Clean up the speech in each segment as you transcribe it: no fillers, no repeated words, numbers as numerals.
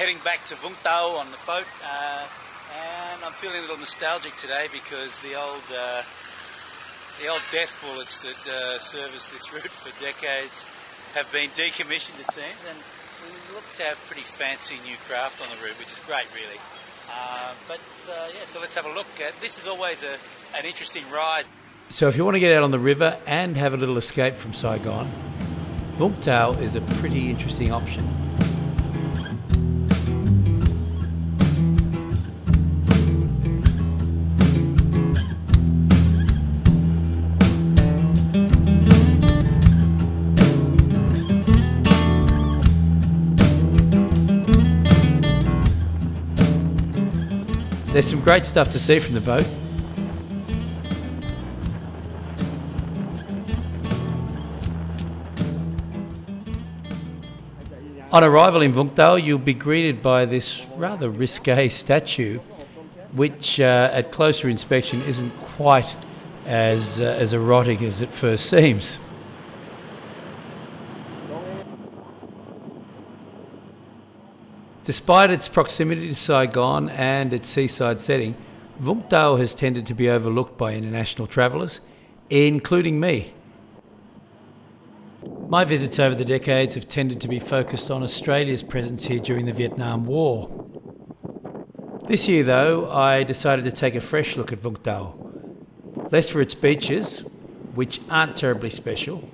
heading back to Vung Tau on the boat, and I'm feeling a little nostalgic today because the old death bullets that serviced this route for decades have been decommissioned, it seems, and we look to have pretty fancy new craft on the route, which is great, really. Yeah, so let's have a look. This is always an interesting ride. So if you want to get out on the river and have a little escape from Saigon, Vung Tau is a pretty interesting option. There's some great stuff to see from the boat. On arrival in Vung Tau, you'll be greeted by this rather risque statue, which at closer inspection isn't quite as erotic as it first seems. Despite its proximity to Saigon and its seaside setting, Vung Tau has tended to be overlooked by international travellers, including me. My visits over the decades have tended to be focused on Australia's presence here during the Vietnam War. This year, though, I decided to take a fresh look at Vung Tau. Less for its beaches, which aren't terribly special,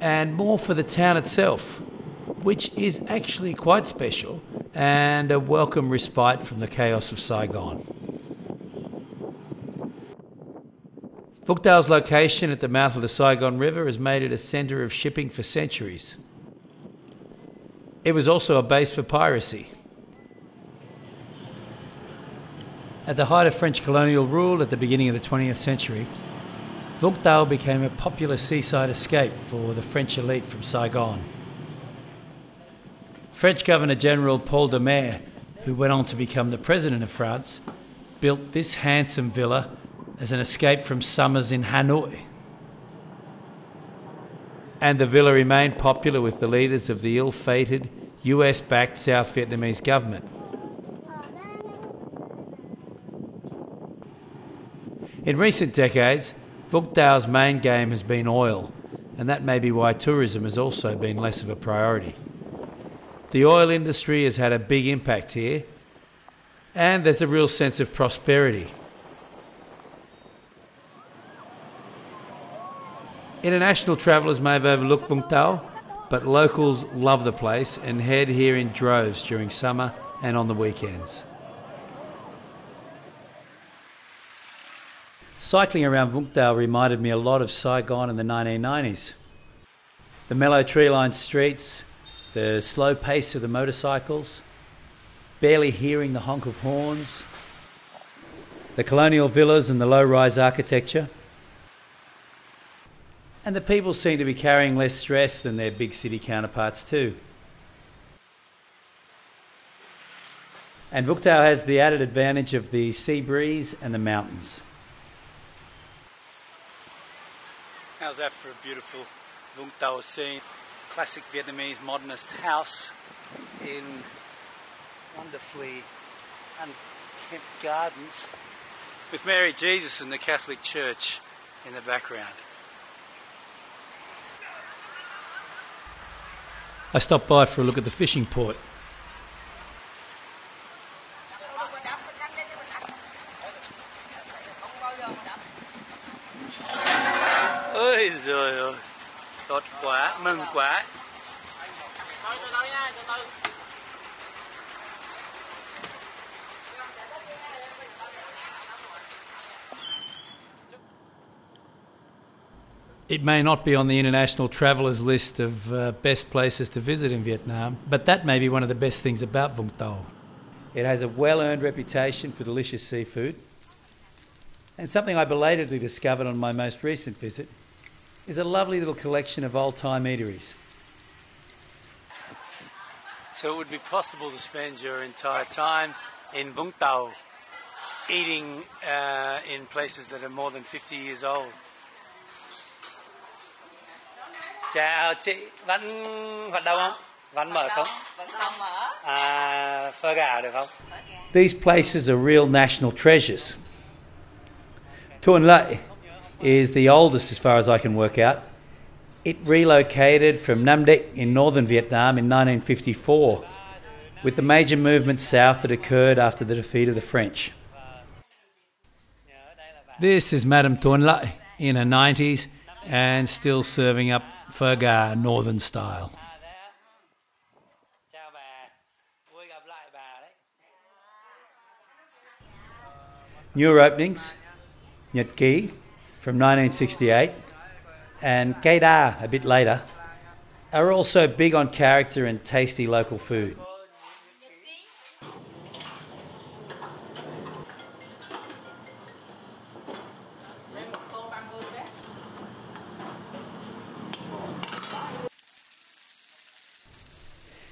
and more for the town itself, which is actually quite special and a welcome respite from the chaos of Saigon. Vung Tau's location at the mouth of the Saigon River has made it a centre of shipping for centuries. It was also a base for piracy. At the height of French colonial rule at the beginning of the 20th century, Vung Tau became a popular seaside escape for the French elite from Saigon. French Governor-General Paul de Mer, who went on to become the President of France, built this handsome villa as an escape from summers in Hanoi. And the villa remained popular with the leaders of the ill-fated US-backed South Vietnamese government. In recent decades, Vung Tau's main game has been oil, and that may be why tourism has also been less of a priority. The oil industry has had a big impact here, and there's a real sense of prosperity. International travellers may have overlooked Vung Tau, but locals love the place and head here in droves during summer and on the weekends. Cycling around Vung Tau reminded me a lot of Saigon in the 1990s. The mellow tree-lined streets, the slow pace of the motorcycles, barely hearing the honk of horns, the colonial villas and the low-rise architecture. And the people seem to be carrying less stress than their big city counterparts too. And Vung Tau has the added advantage of the sea breeze and the mountains. How's that for a beautiful Vung Tau scene? Classic Vietnamese modernist house in wonderfully unkempt gardens with Mary Jesus and the Catholic Church in the background. I stopped by for a look at the fishing port. Ôi giời ơi, tốt quá, mừng quá. It may not be on the international travellers list of best places to visit in Vietnam, but that may be one of the best things about Vung Tau. It has a well-earned reputation for delicious seafood, and something I belatedly discovered on my most recent visit is a lovely little collection of old-time eateries. So it would be possible to spend your entire time in Vung Tau eating in places that are more than 50 years old. Chào chị, vẫn hoạt động không? Vẫn mở không? Vẫn còn mở. Phở gà được không? These places are real national treasures. Tuan Lay is the oldest as far as I can work out. It relocated from Nam Dek in northern Vietnam in 1954 with the major movement south that occurred after the defeat of the French. This is Madame Tuan Lay in her 90s and still serving up phở gà northern style. Newer openings, Nhật Ký from 1968 and Cây Đa a bit later, are also big on character and tasty local food.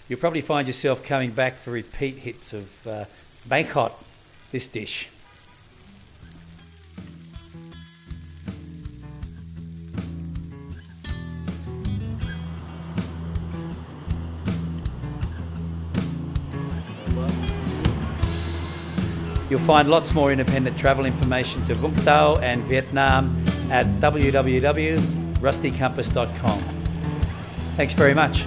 You'll probably find yourself coming back for repeat hits of Bangkok, this dish. You'll find lots more independent travel information to Vung Tau and Vietnam at www.rustycompass.com. Thanks very much.